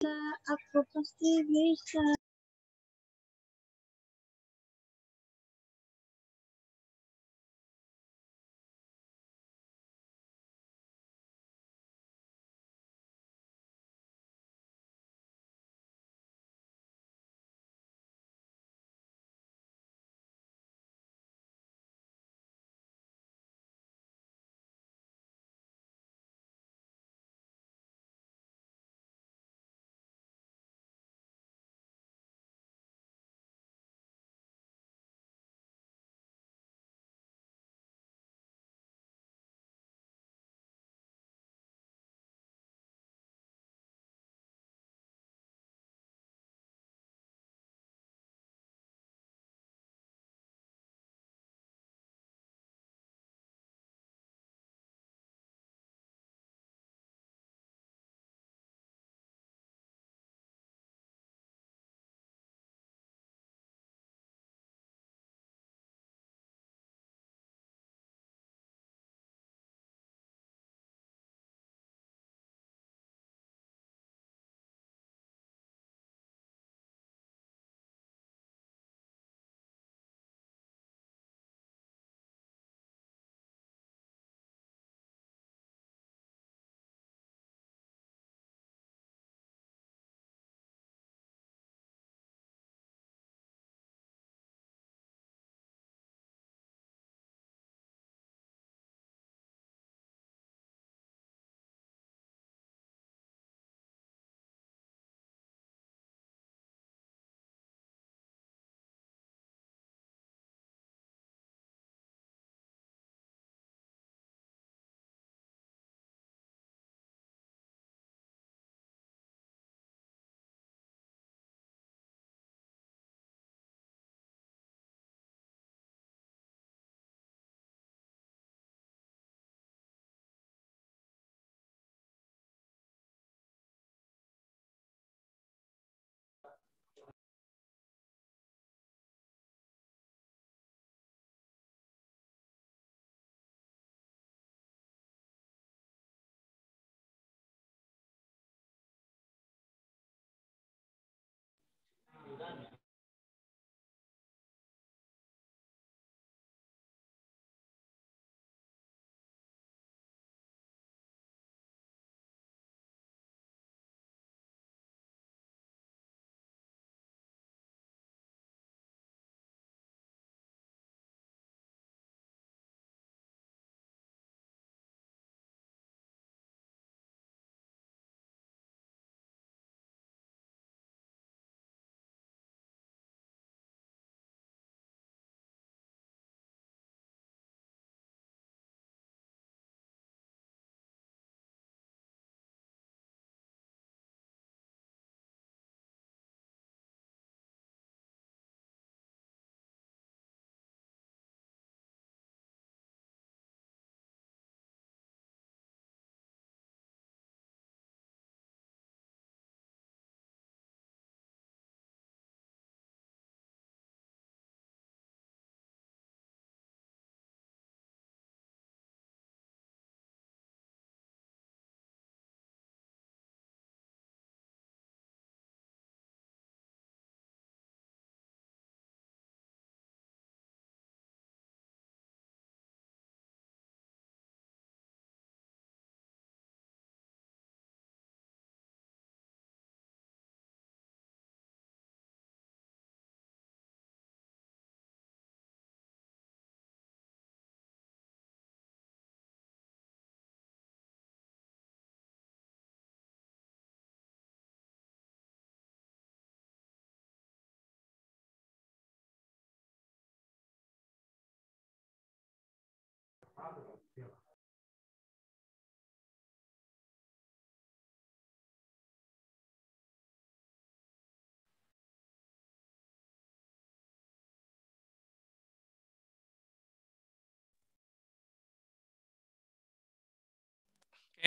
bisa, aku pasti bisa.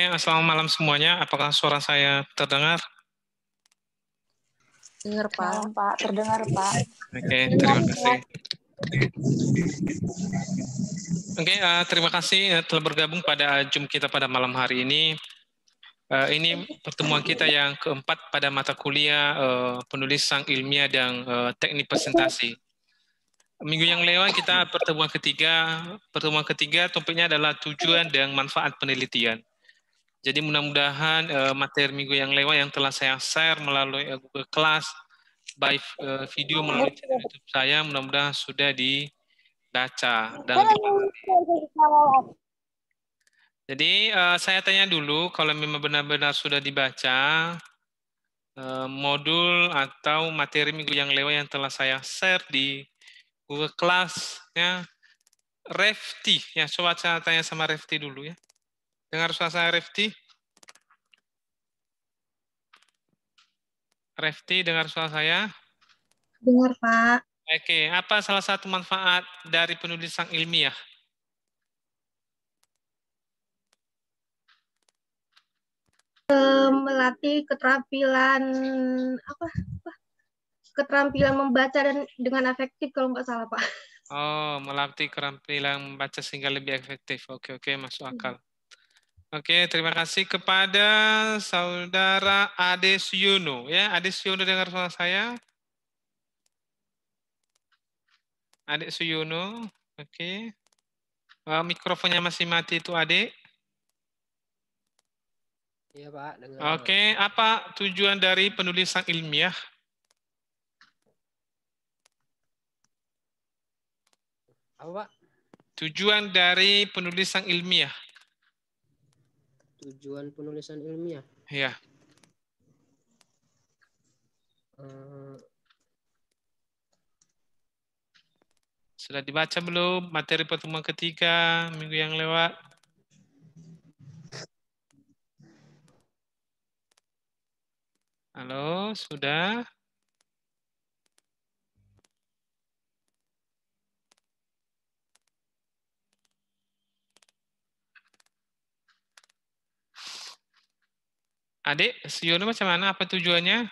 Oke, assalamualaikum malam semuanya. Apakah suara saya terdengar? Dengar, Pak. Malam, Pak. Terdengar, Pak. Oke, terima kasih. Oke, terima kasih telah bergabung pada Zoom kita pada malam hari ini. Ini pertemuan kita yang keempat pada mata kuliah penulisan ilmiah dan teknik presentasi. Minggu yang lewat kita pertemuan ketiga. Pertemuan ketiga topiknya adalah tujuan dan manfaat penelitian. Jadi mudah-mudahan materi minggu yang lewat yang telah saya share melalui Google Class, by video melalui channel YouTube saya, mudah-mudahan sudah dibaca dan dipahami. Jadi saya tanya dulu, kalau memang benar-benar sudah dibaca modul atau materi minggu yang lewat yang telah saya share di Google Class, ya, Refti, ya coba saya tanya sama Refti dulu ya. Dengar suara saya Refti? Refti dengar suara saya? Dengar, Pak. Oke, apa salah satu manfaat dari penulisan ilmiah? Melatih keterampilan apa? Keterampilan membaca dan dengan efektif kalau nggak salah, Pak. Oh, melatih keterampilan membaca sehingga lebih efektif. Oke, masuk akal. Oke, terima kasih kepada saudara Ade Suyono. Ya, Ade Suyono dengar suara saya? Ade Suyono, oke. Mikrofonnya masih mati itu, Ade. Iya, Pak, dengar. Oke, apa tujuan dari penulisan ilmiah? Apa, Pak? Tujuan dari penulisan ilmiah. Tujuan penulisan ilmiah. Ya. Sudah dibaca belum materi pertemuan ketiga minggu yang lewat? Halo, sudah? Adik, Siono macam mana? Apa tujuannya?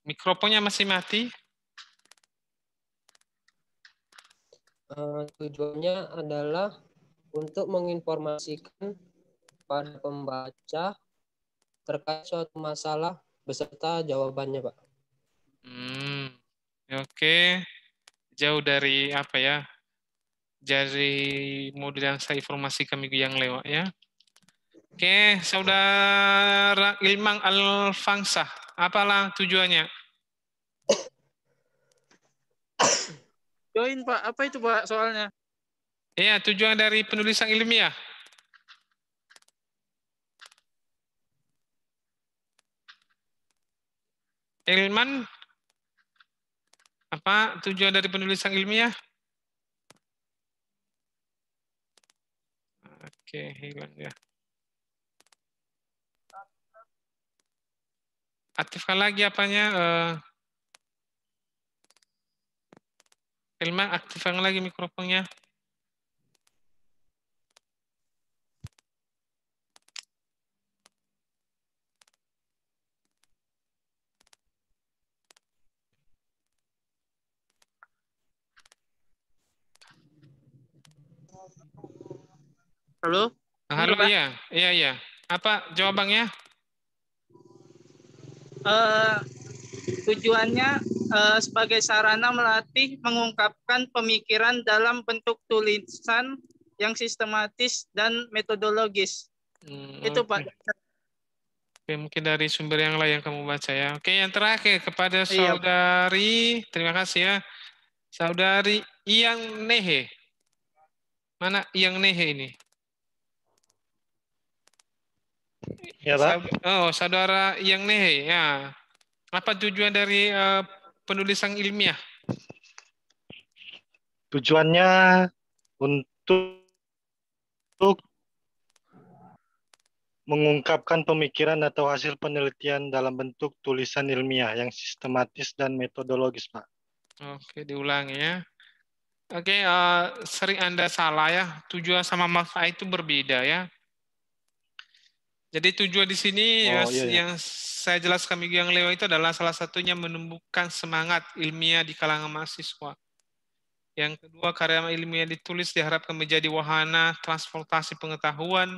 Mikrofonnya masih mati? Tujuannya adalah untuk menginformasikan pada pembaca terkait suatu masalah beserta jawabannya, Pak. Oke. Jauh dari apa ya? Dari modul yang saya informasikan minggu yang lewat ya. Oke, saudara Ilmang Alfangsah, apalah tujuannya? Join, Pak. Apa itu, Pak, soalnya? Iya, tujuan dari penulisan ilmiah. Ilman, apa tujuan dari penulisan ilmiah? Oke, hilang ya. Aktifkan lagi apanya? Ilman, aktifkan lagi mikrofonnya. Halo? Halo, Pak. iya. Apa jawabannya? Tujuannya sebagai sarana melatih mengungkapkan pemikiran dalam bentuk tulisan yang sistematis dan metodologis. Itu, Pak. Oke, mungkin dari sumber yang lain yang kamu baca ya. Oke, yang terakhir kepada Iya. saudari, terima kasih ya. Saudari Iyang Nehe. Mana Iyang Nehe ini? Ya, Pak. Saudara Iyang Nehe. Ya. Apa tujuan dari penulisan ilmiah? Tujuannya untuk mengungkapkan pemikiran atau hasil penelitian dalam bentuk tulisan ilmiah yang sistematis dan metodologis, Pak. Oke, diulangi ya. Oke, sering Anda salah ya. Tujuan sama manfaat itu berbeda ya. Jadi tujuan di sini Oh, iya. yang saya jelaskan minggu yang lewat itu adalah salah satunya menumbuhkan semangat ilmiah di kalangan mahasiswa. Yang kedua, karya ilmiah ditulis diharapkan menjadi wahana transportasi pengetahuan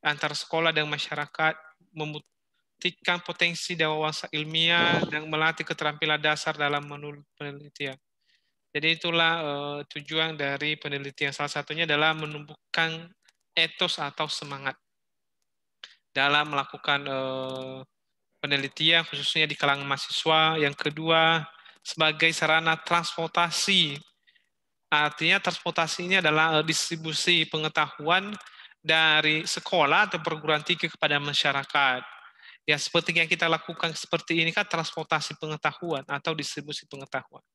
antar sekolah dan masyarakat, membuktikan potensi dan wawasan ilmiah dan melatih keterampilan dasar dalam menulis penelitian. Jadi itulah tujuan dari penelitian. Salah satunya adalah menumbuhkan etos atau semangat dalam melakukan penelitian, khususnya di kalangan mahasiswa. Yang kedua, sebagai sarana transportasi. Artinya transportasi ini adalah distribusi pengetahuan dari sekolah atau perguruan tinggi kepada masyarakat. Ya, seperti yang kita lakukan seperti ini kan transportasi pengetahuan atau distribusi pengetahuan.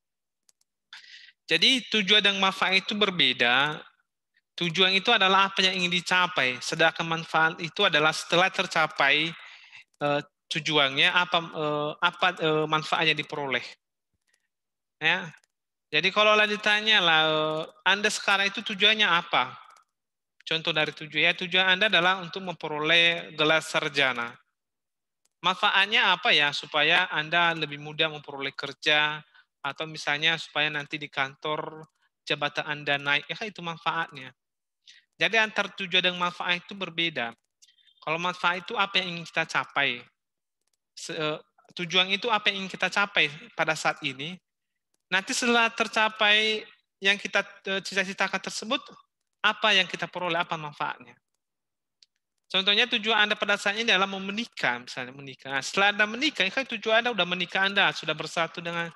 Jadi tujuan dan manfaat itu berbeda. Tujuan itu adalah apa yang ingin dicapai, sedangkan manfaat itu adalah setelah tercapai tujuannya apa manfaat yang diperoleh. Ya. Jadi kalau ditanya lah, Anda sekarang itu tujuannya apa? Contoh dari tujuan Anda adalah untuk memperoleh gelar sarjana. Manfaatnya apa ya? Supaya Anda lebih mudah memperoleh kerja, atau misalnya supaya nanti di kantor jabatan Anda naik, ya kan itu manfaatnya. Jadi antar tujuan dan manfaat itu berbeda. Kalau manfaat itu apa yang ingin kita capai? Tujuan itu apa yang ingin kita capai pada saat ini? Nanti setelah tercapai yang kita cita-citakan tersebut, apa yang kita peroleh, apa manfaatnya? Contohnya tujuan Anda pada saat ini adalah menikah, misalnya menikah. Nah, setelah Anda menikah, kan tujuan Anda sudah menikah, Anda sudah bersatu dengan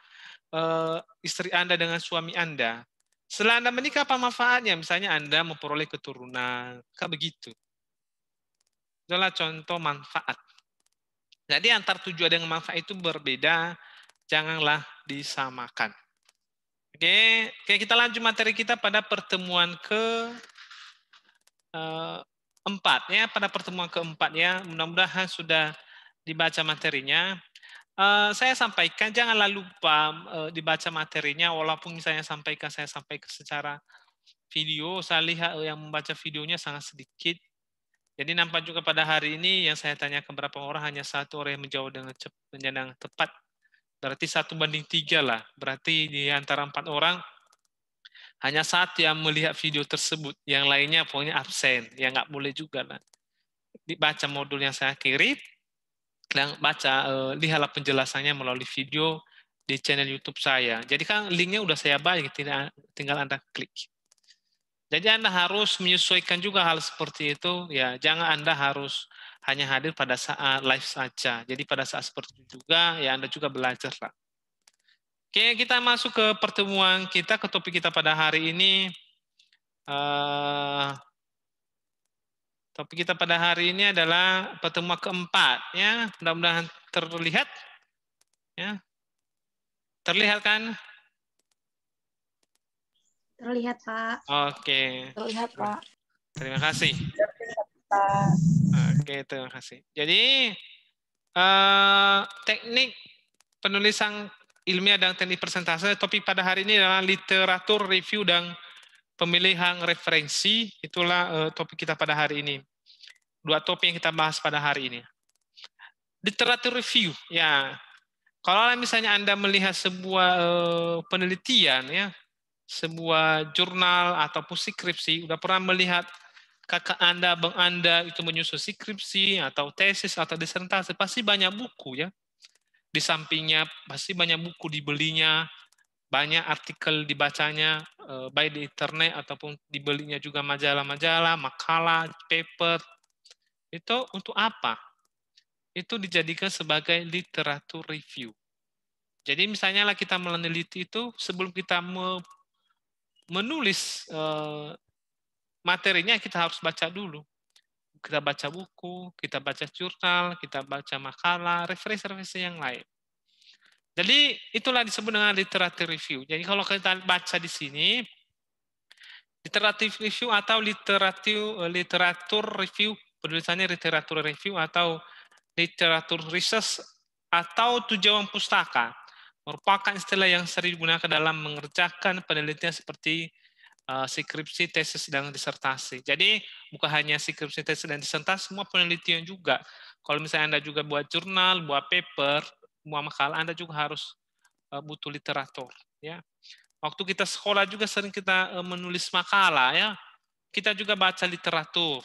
istri Anda, dengan suami Anda. Setelah Anda menikah, apa manfaatnya? Misalnya Anda memperoleh keturunan, kayak begitu. Itulah contoh manfaat. Jadi antar tujuan dengan manfaat itu berbeda, janganlah disamakan. Oke, kita lanjut materi kita pada pertemuan keempat ya. Pada pertemuan keempat ya, mudah-mudahan sudah dibaca materinya. Saya sampaikan, janganlah lupa dibaca materinya, walaupun saya sampaikan secara video. Saya lihat yang membaca videonya sangat sedikit. Jadi nampak juga pada hari ini yang saya tanyakan beberapa orang, hanya satu orang yang menjawab dengan tepat. Berarti 1:3 lah. Berarti di antara 4 orang, hanya satu yang melihat video tersebut. Yang lainnya pokoknya absen. Ya nggak boleh juga lah. Dibaca modul yang saya kirim, dan lihatlah penjelasannya melalui video di channel YouTube saya. Jadi kan linknya udah saya bagi, tinggal Anda klik. Jadi Anda harus menyesuaikan juga hal seperti itu. Ya, jangan Anda harus hanya hadir pada saat live saja. Jadi pada saat seperti itu juga, ya Anda juga belajar lah. Oke, kita masuk ke pertemuan kita, ke topik kita pada hari ini. Topik kita pada hari ini adalah pertemuan keempat. Ya, mudah-mudahan terlihat. Ya, terlihat kan? Terlihat, Pak. Oke. Terlihat, Pak. Terima kasih. Oke, terima kasih. Jadi, teknik penulisan ilmiah dan teknik presentase, topik pada hari ini adalah literatur review dan pemilihan referensi. Itulah topik kita pada hari ini. 2 topik yang kita bahas pada hari ini. Literatur review, ya. Kalau misalnya Anda melihat sebuah penelitian, ya, sebuah jurnal ataupun skripsi, udah pernah melihat kakak Anda, abang Anda itu menyusun skripsi atau tesis atau disertasi, pasti banyak buku ya. Di sampingnya pasti banyak buku dibelinya, banyak artikel dibacanya, baik di internet ataupun dibelinya juga majalah-majalah, makalah, paper. Itu untuk apa? Itu dijadikan sebagai literatur review. Jadi misalnya lah kita meneliti itu, sebelum kita menulis materinya, kita harus baca dulu. Kita baca buku, kita baca jurnal, kita baca makalah, referensi-referensi yang lain. Jadi itulah disebut dengan literatur review. Jadi kalau kita baca di sini, literatur review atau literatur review, penulisannya literatur review atau literatur research atau tujuan pustaka, merupakan istilah yang sering digunakan dalam mengerjakan penelitian seperti skripsi, tesis, dan disertasi. Jadi bukan hanya skripsi, tesis, dan disertasi, semua penelitian juga. Kalau misalnya Anda juga buat jurnal, buat paper, buat makalah, Anda juga harus butuh literatur. Ya. Waktu kita sekolah juga sering kita menulis makalah ya. Kita juga baca literatur.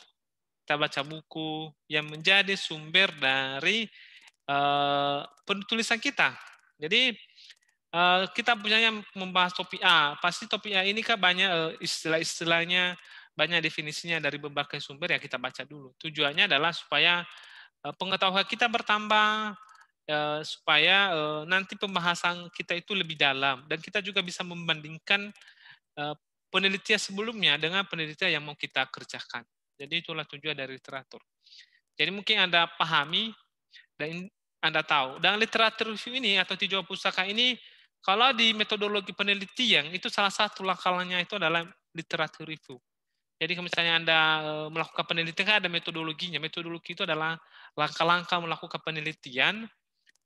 Kita baca buku yang menjadi sumber dari penulisan kita. Jadi kita punya membahas topik A. Pasti topik A ini kan banyak istilah-istilahnya, banyak definisinya dari berbagai sumber ya kita baca dulu. Tujuannya adalah supaya pengetahuan kita bertambah, supaya nanti pembahasan kita itu lebih dalam dan kita juga bisa membandingkan penelitian sebelumnya dengan penelitian yang mau kita kerjakan. Jadi itulah tujuan dari literatur. Jadi mungkin Anda pahami dan Anda tahu. Dan literatur review ini atau tinjauan pustaka ini, kalau di metodologi penelitian itu salah satu langkahnya itu adalah literatur review. Jadi kalau misalnya Anda melakukan penelitian kan ada metodologinya. Metodologi itu adalah langkah-langkah melakukan penelitian.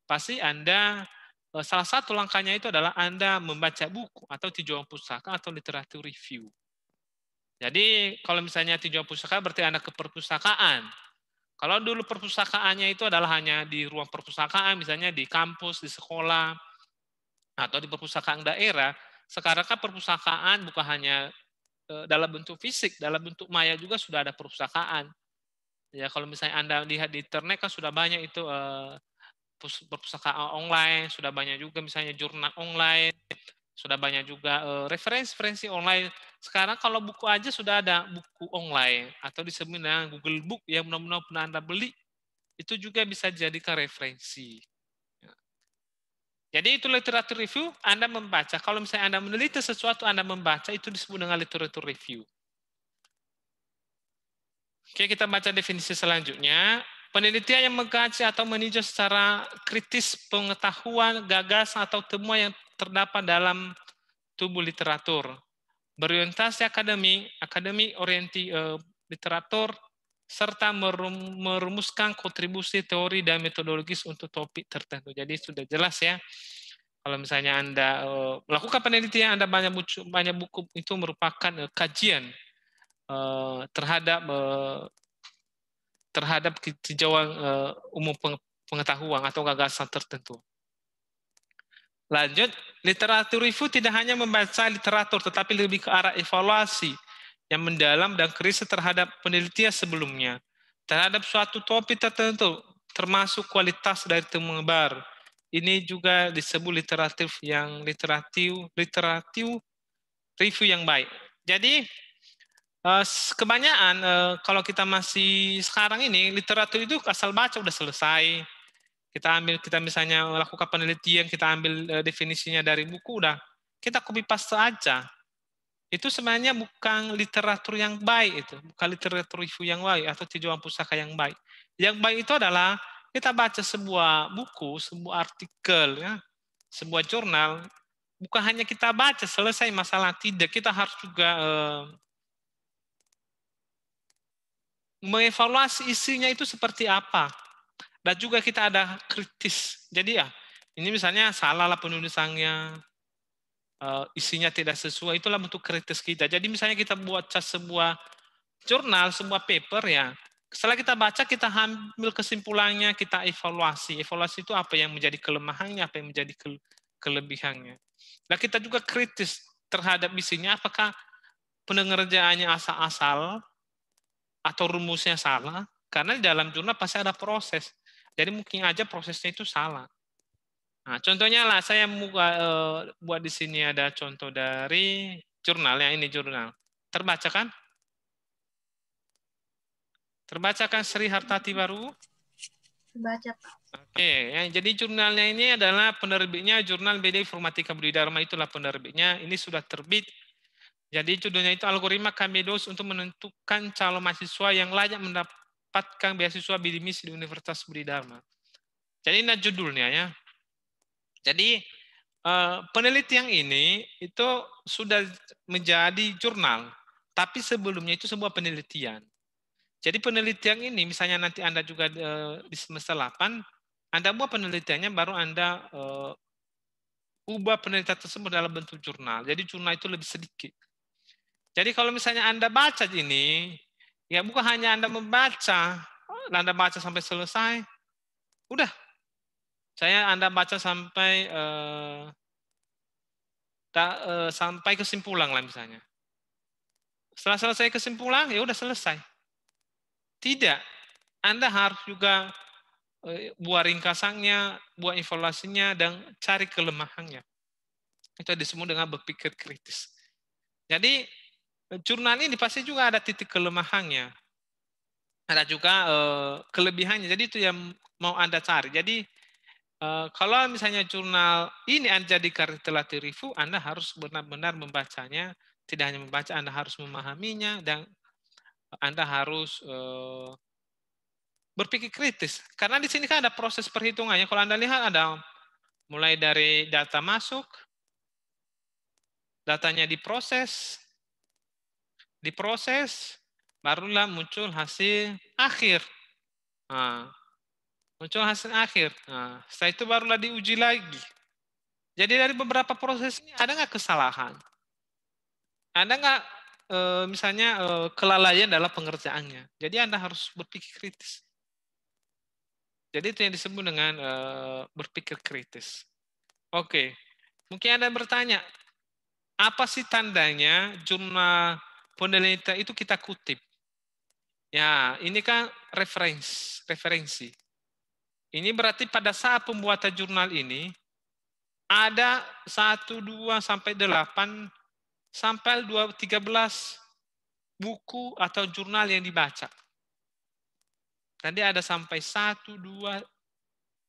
Pasti Anda salah satu langkahnya itu adalah Anda membaca buku atau tinjauan pustaka atau literatur review. Jadi kalau misalnya tinjauan pustaka berarti Anda ke perpustakaan. Kalau dulu perpustakaannya itu adalah hanya di ruang perpustakaan, misalnya di kampus, di sekolah, atau di perpustakaan daerah, sekarang kan perpustakaan bukan hanya dalam bentuk fisik, dalam bentuk maya juga sudah ada perpustakaan. Ya kalau misalnya Anda lihat di internet kan sudah banyak itu perpustakaan online, sudah banyak juga misalnya jurnal online, sudah banyak juga referensi online. Sekarang kalau buku aja sudah ada buku online atau disebut dengan Google Book yang benar-benar pernah Anda beli, itu juga bisa dijadikan referensi. Jadi itu literatur review, Anda membaca. Kalau misalnya Anda meneliti sesuatu, Anda membaca, itu disebut dengan literatur review. Oke, kita baca definisi selanjutnya. Penelitian yang mengkaji atau meninjau secara kritis pengetahuan, gagasan, atau temuan yang terdapat dalam tubuh literatur. Berorientasi akademik orienti literatur, serta merumuskan kontribusi teori dan metodologis untuk topik tertentu. Jadi sudah jelas ya. Kalau misalnya Anda melakukan penelitian, Anda banyak buku itu merupakan kajian terhadap tinjauan umum pengetahuan atau gagasan tertentu. Lanjut, literatur review tidak hanya membaca literatur, tetapi lebih ke arah evaluasi yang mendalam dan kritis terhadap penelitian sebelumnya, terhadap suatu topik tertentu, termasuk kualitas dari temuan baru. Ini juga disebut literatur review yang baik. Jadi kebanyakan kalau kita masih sekarang ini literatur itu asal baca udah selesai. Kita misalnya melakukan penelitian, kita ambil definisinya dari buku, udah kita copy paste aja. Itu sebenarnya bukan literatur yang baik, itu bukan literatur review yang baik atau tinjauan pustaka yang baik. Yang baik itu adalah kita baca sebuah buku, sebuah artikel, ya, sebuah jurnal. Bukan hanya kita baca selesai masalah, tidak, kita harus juga mengevaluasi isinya itu seperti apa. Dan juga kita ada kritis. Jadi ya, ini misalnya salah lah penulisannya, isinya tidak sesuai, itulah bentuk kritis kita. Jadi misalnya kita buat sebuah jurnal, sebuah paper ya, setelah kita baca, kita ambil kesimpulannya, kita evaluasi. Evaluasi itu apa yang menjadi kelemahannya, apa yang menjadi kelebihannya. Nah kita juga kritis terhadap isinya, apakah pengerjaannya asal-asal atau rumusnya salah, karena di dalam jurnal pasti ada proses. Jadi mungkin aja prosesnya itu salah. Nah, contohnya lah saya buat di sini ada contoh dari jurnal, yang ini jurnal. Terbaca kan? Terbaca kan Sri Hartati Baru? Terbaca, Pak. Oke, ya, jadi jurnalnya ini adalah penerbitnya Jurnal BD Informatika Budi Dharma, itulah penerbitnya. Ini sudah terbit. Jadi judulnya itu Algoritma Kamedos untuk menentukan calon mahasiswa yang layak mendapatkan beasiswa bidik misi di Universitas Budi Dharma. Jadi ini judulnya ya. Jadi penelitian ini itu sudah menjadi jurnal, tapi sebelumnya itu sebuah penelitian. Jadi penelitian ini misalnya nanti Anda juga di semester 8, Anda buat penelitiannya, baru Anda ubah penelitian tersebut dalam bentuk jurnal. Jadi jurnal itu lebih sedikit. Jadi kalau misalnya Anda baca ini, ya bukan hanya Anda membaca, Anda baca sampai selesai, udah. Anda baca sampai sampai kesimpulan lah misalnya. Setelah selesai kesimpulan, ya udah selesai. Tidak. Anda harus juga buat ringkasannya, buat evaluasinya, dan cari kelemahannya. Itu disebut dengan berpikir kritis. Jadi, jurnal ini pasti juga ada titik kelemahannya. Ada juga kelebihannya. Jadi itu yang mau Anda cari. Jadi, kalau misalnya jurnal ini Anda jadikan literatur review, Anda harus benar-benar membacanya. Tidak hanya membaca, Anda harus memahaminya, dan Anda harus berpikir kritis. Karena di sini kan ada proses perhitungannya. Kalau Anda lihat ada mulai dari data masuk, datanya diproses, barulah muncul hasil akhir. Nah, muncul hasil akhir. Nah, setelah itu barulah diuji lagi. Jadi dari beberapa proses ini ada nggak kesalahan? Ada nggak misalnya kelalaian dalam pengerjaannya? Jadi Anda harus berpikir kritis. Jadi itu yang disebut dengan berpikir kritis. Oke, mungkin Anda bertanya, apa sih tandanya jurnal penelitian itu kita kutip? Ya, ini kan referensi. Ini berarti pada saat pembuatan jurnal ini, ada 1, 2, sampai 8, sampai 13 buku atau jurnal yang dibaca. Tadi ada sampai 1, 2,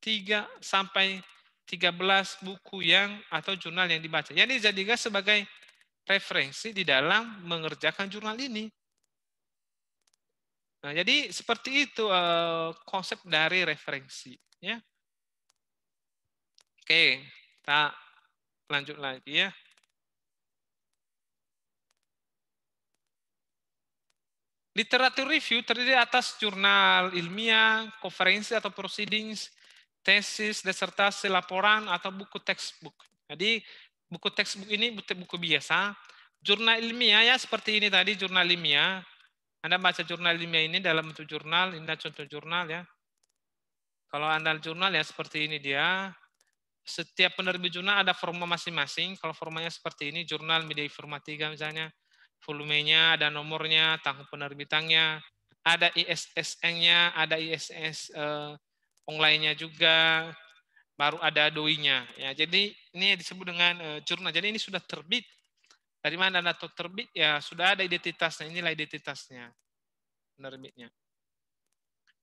3, sampai 13 buku atau jurnal yang dibaca. Jadi dijadikan sebagai referensi di dalam mengerjakan jurnal ini. Nah, jadi seperti itu konsep dari referensi. Ya. Oke, kita lanjut lagi ya. Literatur review terdiri atas jurnal ilmiah, konferensi atau proceedings, tesis, disertasi, laporan, atau buku textbook. Jadi buku textbook ini buku biasa. Jurnal ilmiah ya seperti ini tadi, jurnal ilmiah. Anda baca jurnal ilmiah ini dalam bentuk jurnal, ini contoh jurnal ya. Kalau Anda jurnal ya seperti ini dia. Setiap penerbit jurnal ada format masing-masing. Kalau formatnya seperti ini, jurnal media informatika misalnya. Volumenya, ada nomornya, tahun penerbitannya, ada ISSN-nya, ada ISS online-nya juga, baru ada DOI-nya. Ya, jadi ini disebut dengan jurnal. Jadi ini sudah terbit. Dari mana data terbit? Ya sudah ada identitasnya. Inilah identitasnya penerbitnya.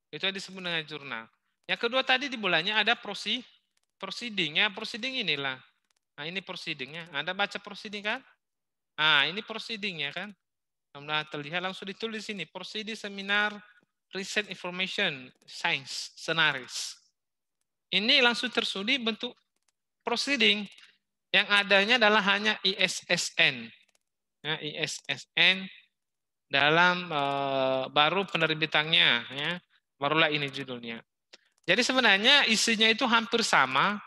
Itu disebut dengan jurnal. Yang kedua tadi di bulannya ada proceeding. Ya, proceeding inilah. Nah, ini proceedingnya. Anda baca proceeding kan? Nah, ini proceedingnya kan. Nah, terlihat langsung ditulis sini. Proceeding seminar Recent Information Science Scenaries. Ini langsung tersudi bentuk proceeding. Yang adanya adalah hanya ISSN. Ya, ISSN dalam baru penerbitannya. Ya. Barulah ini judulnya. Jadi sebenarnya isinya itu hampir sama.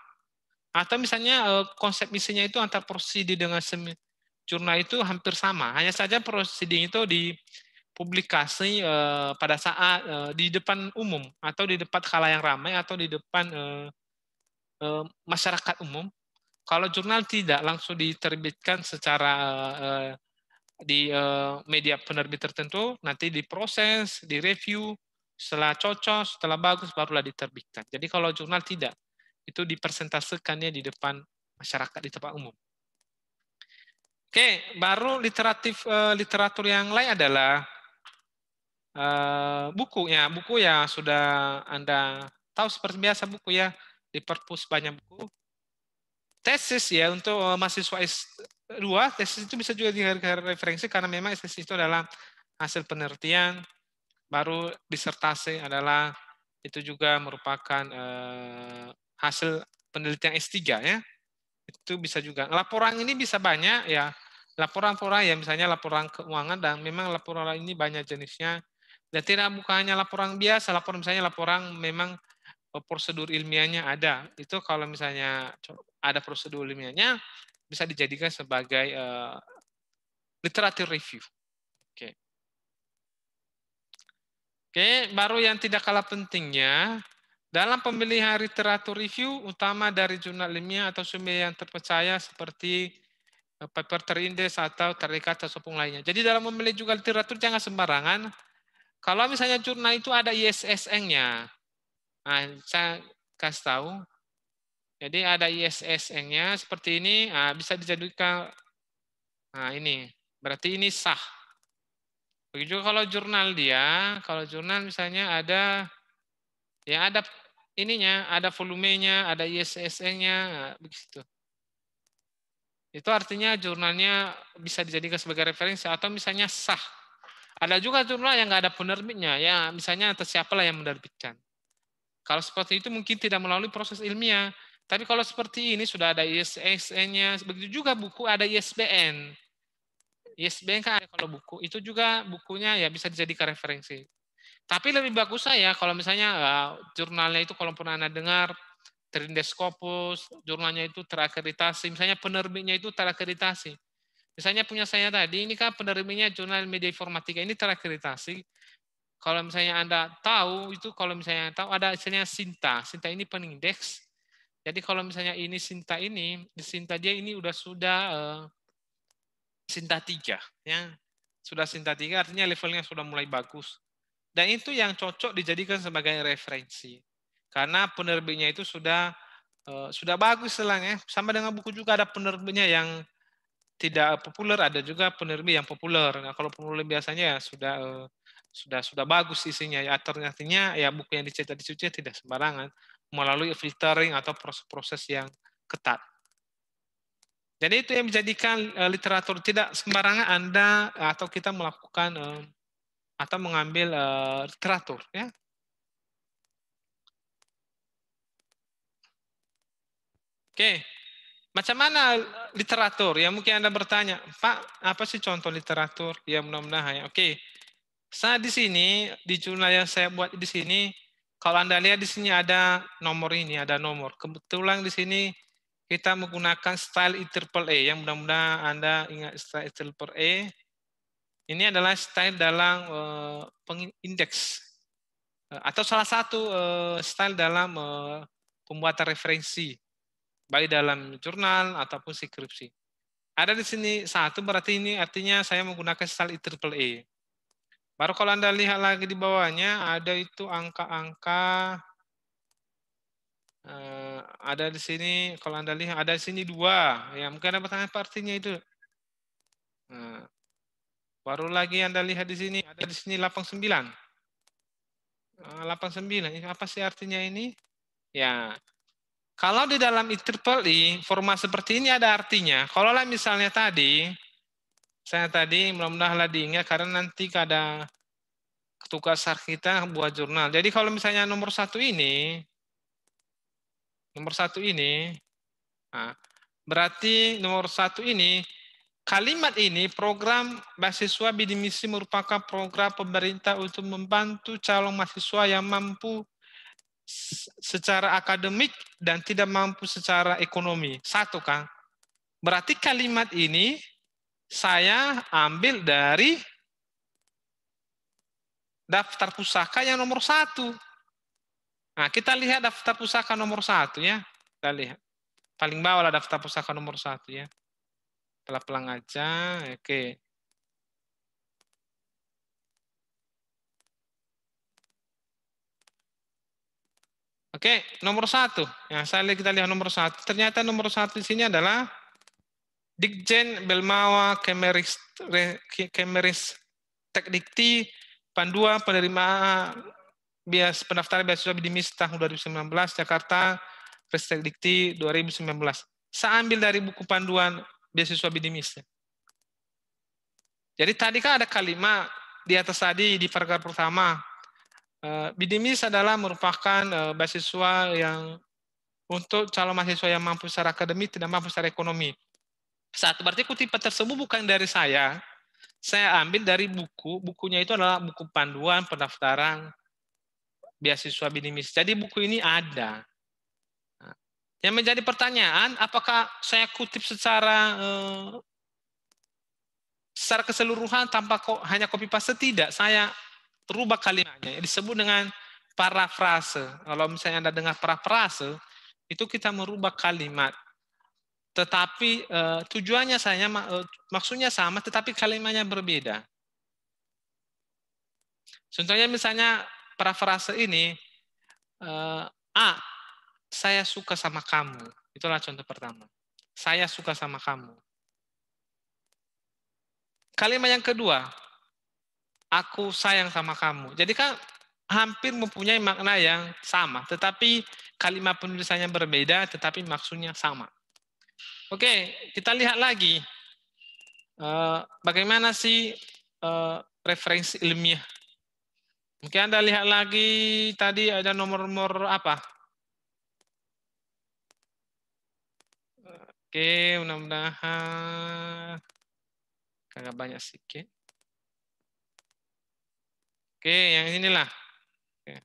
Atau misalnya konsep isinya itu antar proceeding dengan jurnal itu hampir sama. Hanya saja proceeding itu dipublikasi pada saat di depan umum atau di depan khalayak ramai atau di depan masyarakat umum. Kalau jurnal tidak langsung diterbitkan secara di media penerbit tertentu, nanti diproses, direview, setelah cocok, setelah bagus barulah diterbitkan. Jadi kalau jurnal tidak, itu dipresentasikannya di depan masyarakat di tempat umum. Oke, baru literatur yang lain adalah buku ya. Buku ya sudah Anda tahu seperti biasa buku ya, di perpus banyak buku. Tesis ya untuk mahasiswa S2, tesis itu bisa juga dijadikan referensi karena memang tesis itu adalah hasil penelitian. Baru disertasi adalah itu juga merupakan hasil penelitian S3 ya. Itu bisa juga. Laporan ini bisa banyak ya. Laporan-laporan ya misalnya laporan keuangan dan memang laporan ini banyak jenisnya. Dan tidak bukan hanya laporan biasa, laporan misalnya laporan memang prosedur ilmiahnya ada. Itu kalau misalnya ada prosedur ilmiahnya bisa dijadikan sebagai literatur review. Oke. Oke, baru yang tidak kalah pentingnya dalam pemilihan literatur review, utama dari jurnal ilmiah atau sumber yang terpercaya seperti paper terindeks atau terikat ataupun lainnya. Jadi dalam memilih juga literatur jangan sembarangan. Kalau misalnya jurnal itu ada ISSN-nya, nah, saya kasih tahu. Jadi ada ISSN-nya seperti ini, nah, bisa dijadikan, nah ini, berarti ini sah. Begitu kalau jurnal dia, kalau jurnal misalnya ada, ya ada ininya, ada volumenya, ada ISSN-nya, nah, begitu. Itu artinya jurnalnya bisa dijadikan sebagai referensi atau misalnya sah. Ada juga jurnal yang nggak ada penerbitnya, ya misalnya atas siapalah yang menerbitkan. Kalau seperti itu mungkin tidak melalui proses ilmiah. Tapi kalau seperti ini sudah ada ISSN-nya, begitu juga buku ada ISBN. ISBN kan ada kalau buku, itu juga bukunya ya bisa dijadikan referensi. Tapi lebih bagus saya kalau misalnya jurnalnya itu kalau pernah Anda dengar, terindeks Scopus, jurnalnya itu terakreditasi, misalnya penerbitnya itu terakreditasi. Misalnya punya saya tadi, ini kan penerbitnya jurnal media informatika, ini terakreditasi. Kalau misalnya Anda tahu, itu kalau misalnya tahu ada istilahnya Sinta. Sinta ini penindeks. Jadi kalau misalnya ini Sinta ini, di Sinta dia ini sudah Sinta 3. Ya. Sudah Sinta 3 artinya levelnya sudah mulai bagus. Dan itu yang cocok dijadikan sebagai referensi. Karena penerbitnya itu sudah bagus selangnya. Sama dengan buku juga ada penerbitnya yang tidak populer, ada juga penerbit yang populer. Nah, kalau populer biasanya ya sudah bagus isinya. Ya, artinya ya buku yang dicetak di situ tidak sembarangan melalui filtering atau proses-proses yang ketat. Jadi itu yang menjadikan literatur tidak sembarangan Anda atau kita melakukan atau mengambil literatur, ya. Oke, macam mana literatur? Ya mungkin Anda bertanya, Pak, apa sih contoh literatur? Ya mudah-mudahan ya. Oke, saya di sini di jurnal yang saya buat di sini, kalau Anda lihat di sini ada nomor ini, ada nomor. Kebetulan di sini kita menggunakan style IEEE yang mudah-mudahan Anda ingat style IEEE. Ini adalah style dalam pengindeks atau salah satu style dalam pembuatan referensi baik dalam jurnal ataupun skripsi. Ada di sini satu berarti ini artinya saya menggunakan style IEEE. Baru kalau Anda lihat lagi di bawahnya ada itu angka-angka. Ada di sini, kalau Anda lihat ada di sini 2. Ya, mungkin Anda bertanya apa artinya itu. Nah, baru lagi Anda lihat di sini, ada di sini 89. 89, apa sih artinya ini? Ya, kalau di dalam IEEE, format seperti ini ada artinya. Kalau lah misalnya tadi, saya tadi mudah-mudahan diingat karena nanti ada tugas kita buat jurnal. Jadi kalau misalnya nomor 1 ini, nah, berarti nomor 1 ini, kalimat ini, program beasiswa bidik misi merupakan program pemerintah untuk membantu calon mahasiswa yang mampu secara akademik dan tidak mampu secara ekonomi. 1 kan? Berarti kalimat ini saya ambil dari daftar pusaka yang nomor 1. Nah, kita lihat daftar pusaka nomor 1 ya. Kita lihat. Paling bawah lah daftar pusaka nomor 1 ya. Pelan-pelan aja. Oke. Oke, nomor 1. Ya, kita lihat nomor 1. Ternyata nomor 1 di sini adalah Dikjen Belmawa Kemeris Tekdikti Panduan Penerimaan Pendaftaran Beasiswa Bidik Misi tahun 2019 Jakarta Ristekdikti 2019. Saya ambil dari buku panduan beasiswa bidik misi. Jadi tadi kan ada kalimat di atas tadi di paragraf pertama. Bidik misi adalah merupakan beasiswa yang untuk calon mahasiswa yang mampu secara akademik, tidak mampu secara ekonomi. 1, berarti kutipan tersebut bukan dari saya. Saya ambil dari bukunya itu adalah buku panduan pendaftaran beasiswa bidik misi. Jadi buku ini ada. Yang menjadi pertanyaan, apakah saya kutip secara keseluruhan tanpa hanya copy paste? Tidak, saya rubah kalimatnya. Disebut dengan parafrase. Kalau misalnya Anda dengar parafrase, itu kita merubah kalimat. tetapi tujuannya maksudnya sama, tetapi kalimatnya berbeda. Contohnya misalnya parafrase ini, A, saya suka sama kamu. Itulah contoh pertama. Saya suka sama kamu. Kalimat yang kedua, aku sayang sama kamu. Jadi kan hampir mempunyai makna yang sama, tetapi kalimat penulisannya berbeda, tetapi maksudnya sama. Oke, kita lihat lagi. Bagaimana sih referensi ilmiah? Mungkin Anda lihat lagi tadi ada nomor-nomor apa? Oke, mudah-mudahan agak banyak sedikit. Oke, yang inilah. Oke.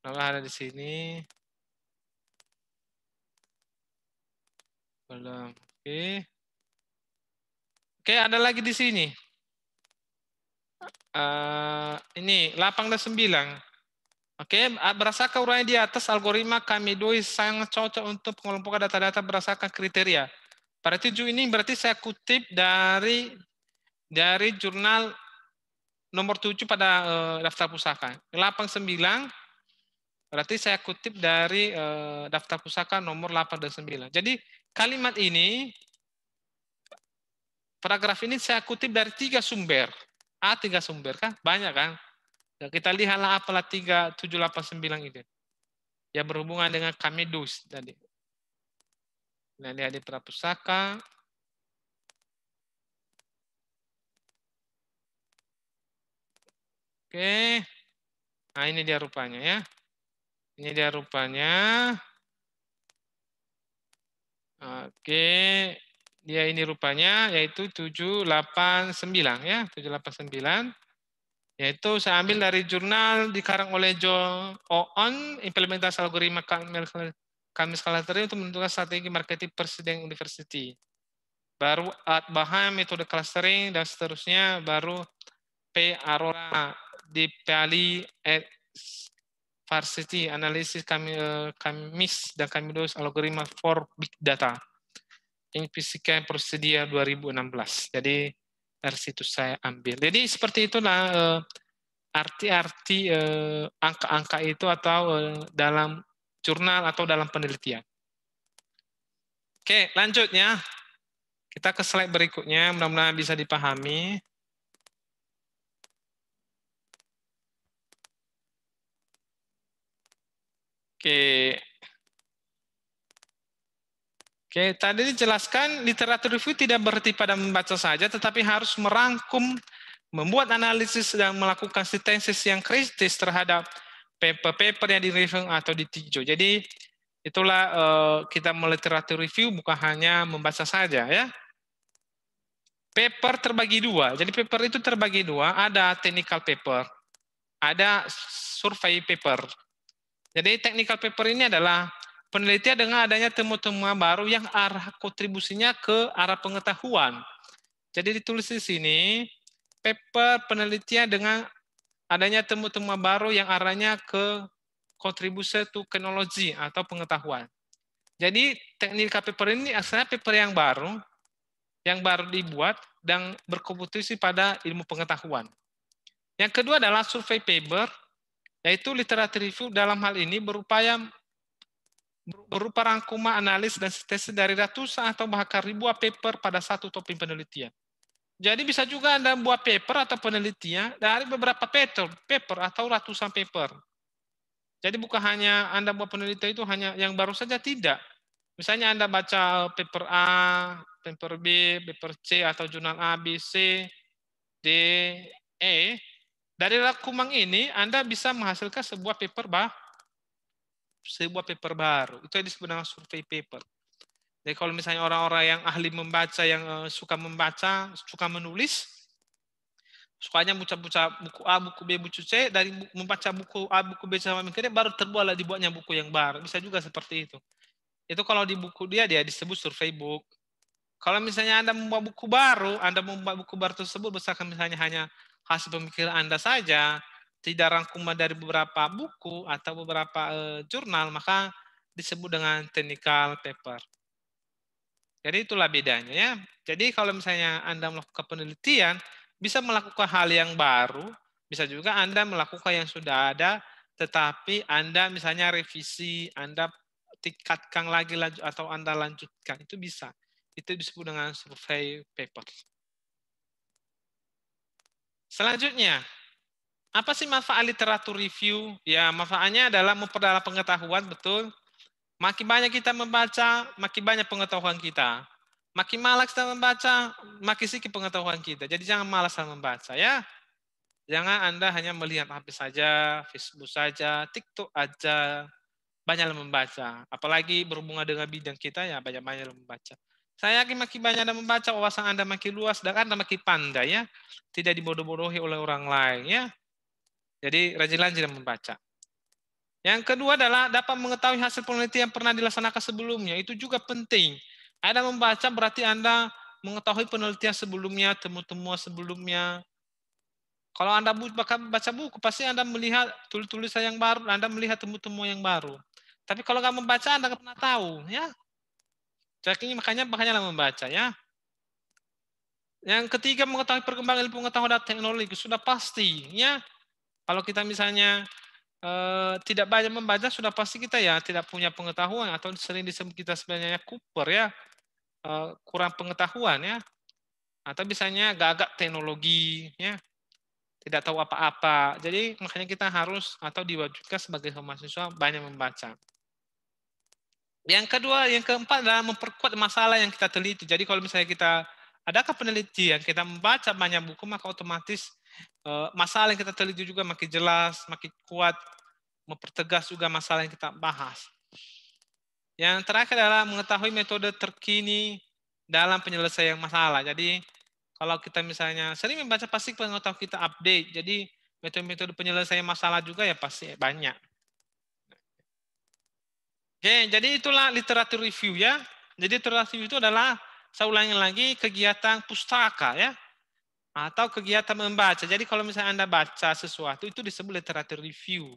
Kalau ada di sini. Belum. Oke. Oke, ada lagi di sini. Ini 8 dan 9. Oke, berdasarkan uraian di atas, algoritma Kamidoi sangat cocok untuk pengelompokan data-data berdasarkan kriteria. Pada 7 ini berarti saya kutip dari jurnal nomor 7 pada daftar pusaka. 8, 9 berarti saya kutip dari daftar pusaka nomor 8 dan 9. Jadi kalimat ini, paragraf ini saya kutip dari 3 sumber. 3 sumber kan? Banyak kan? Ya, kita lihatlah apalah 3, 7, 8, 9 itu. Ya berhubungan dengan Kamidus tadi. Nah, lihat di prapusaka. Oke. Nah, ini dia rupanya ya. Ini dia rupanya. Oke. Dia ini rupanya yaitu 789 ya, 789. Yaitu saya ambil dari jurnal dikarang oleh John Owen, implementasi algoritma kami skalatori untuk menentukan strategi marketing Presiden University. Baru Baham, metode clustering, dan seterusnya. Baru P. Arora di Pali Varsity, analisis Kamis dan Kamidos algoritma for big data. Ini fisika yang prosedia 2016. Jadi dari situ saya ambil. Jadi seperti itulah arti-arti angka-angka itu atau dalam jurnal atau dalam penelitian. Oke, lanjutnya. Kita ke slide berikutnya, mudah-mudahan bisa dipahami. Oke. Oke, tadi dijelaskan literatur review tidak berhenti pada membaca saja, tetapi harus merangkum, membuat analisis dan melakukan sintesis yang kritis terhadap paper-paper yang direview atau ditinjau. Jadi itulah kita literatur review bukan hanya membaca saja ya. Paper terbagi dua. Jadi paper itu terbagi dua. Ada technical paper, ada survey paper. Jadi technical paper ini adalah penelitian dengan adanya temuan-temuan baru yang arah kontribusinya ke arah pengetahuan. Jadi ditulis di sini, paper penelitian dengan adanya temuan-temuan baru yang arahnya ke kontribusi to teknologi atau pengetahuan. Jadi technical paper ini asalnya paper yang baru dibuat dan berkontribusi pada ilmu pengetahuan. Yang kedua adalah survey paper, yaitu literatur review dalam hal ini berupa rangkuman analis dan sintesis dari ratusan atau bahkan ribuan paper pada satu topik penelitian. Jadi bisa juga Anda buat paper atau penelitian dari beberapa paper atau ratusan paper. Jadi bukan hanya Anda buat penelitian itu hanya yang baru saja, tidak. Misalnya Anda baca paper A, paper B, paper C, atau jurnal A, B, C, D, E. Dari rangkuman ini Anda bisa menghasilkan sebuah paper baru. Itu yang disebut dengan survey paper. Jadi kalau misalnya orang-orang yang ahli membaca, yang suka membaca, suka menulis, sukanya membaca buku A, buku B, buku C, dari membaca buku A, buku B sama mikirnya baru terbuatlah dibuatnya buku yang baru. Bisa juga seperti itu. Itu kalau di buku dia disebut survey book. Kalau misalnya Anda membuat buku baru, tersebut berdasarkan misalnya hanya hasil pemikiran Anda saja, tidak rangkuman dari beberapa buku atau beberapa jurnal, maka disebut dengan technical paper. Jadi itulah bedanya ya. Jadi kalau misalnya Anda melakukan penelitian, bisa melakukan hal yang baru, bisa juga Anda melakukan yang sudah ada, tetapi Anda misalnya revisi, Anda tingkatkan lagi atau Anda lanjutkan, itu bisa. Itu disebut dengan survei paper. Selanjutnya, apa sih manfaat literatur review? Ya, manfaatnya adalah memperdalam pengetahuan, betul. Makin banyak kita membaca, makin banyak pengetahuan kita. Makin malas kita membaca, makin sedikit pengetahuan kita. Jadi jangan malas dalam membaca ya. Jangan Anda hanya melihat HP saja, Facebook saja, TikTok aja, banyak membaca. Apalagi berhubungan dengan bidang kita ya banyak-banyak membaca. Saya yakin makin banyak Anda membaca, wawasan Anda makin luas dan Anda makin pandai ya. Tidak dibodoh-bodohi oleh orang lain ya. Jadi rajin-rajin membaca. Yang kedua adalah dapat mengetahui hasil penelitian yang pernah dilaksanakan sebelumnya. Itu juga penting. Anda membaca berarti Anda mengetahui penelitian sebelumnya, temu-temuan sebelumnya. Kalau Anda baca buku, pasti Anda melihat tulisan yang baru, Anda melihat temu-temu yang baru. Tapi kalau nggak membaca, Anda nggak pernah tahu. Ya. Jadi makanya membaca. Ya. Yang ketiga, mengetahui perkembangan ilmu pengetahuan dan teknologi. Sudah pasti. Ya. Kalau kita misalnya tidak banyak membaca, sudah pasti kita ya tidak punya pengetahuan atau sering disebut kita sebenarnya Cooper ya, kurang pengetahuan ya, atau misalnya gagap teknologi ya, tidak tahu apa-apa. Jadi makanya kita harus atau diwajibkan sebagai mahasiswa banyak membaca. Yang kedua, yang keempat adalah memperkuat masalah yang kita teliti. Jadi kalau misalnya kita adakah penelitian, kita membaca banyak buku, maka otomatis masalah yang kita teliti juga makin jelas, makin kuat, mempertegas juga masalah yang kita bahas. Yang terakhir adalah mengetahui metode terkini dalam penyelesaian masalah. Jadi kalau kita misalnya sering membaca, pasti pengetahuan kita update. Jadi metode-metode penyelesaian masalah juga ya pasti banyak. Oke, jadi itulah literatur review ya. Jadi literatur review itu adalah, saya ulangi lagi, kegiatan pustaka ya. Atau kegiatan membaca. Jadi kalau misalnya Anda baca sesuatu, itu disebut literatur review.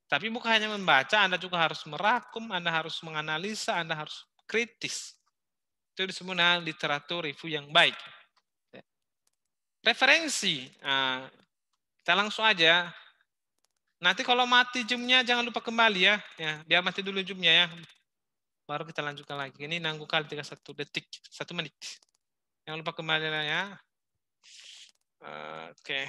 Tapi bukan hanya membaca, Anda juga harus merakum, Anda harus menganalisa, Anda harus kritis. Itu disebut dengan literatur review yang baik. Referensi. Nah, kita langsung aja. Nanti kalau mati zoom-nya jangan lupa kembali ya. Biar mati dulu zoom-nya ya. Baru kita lanjutkan lagi. Ini nanggu kali 31 detik, 1 menit. Jangan lupa kembali ya. Oke.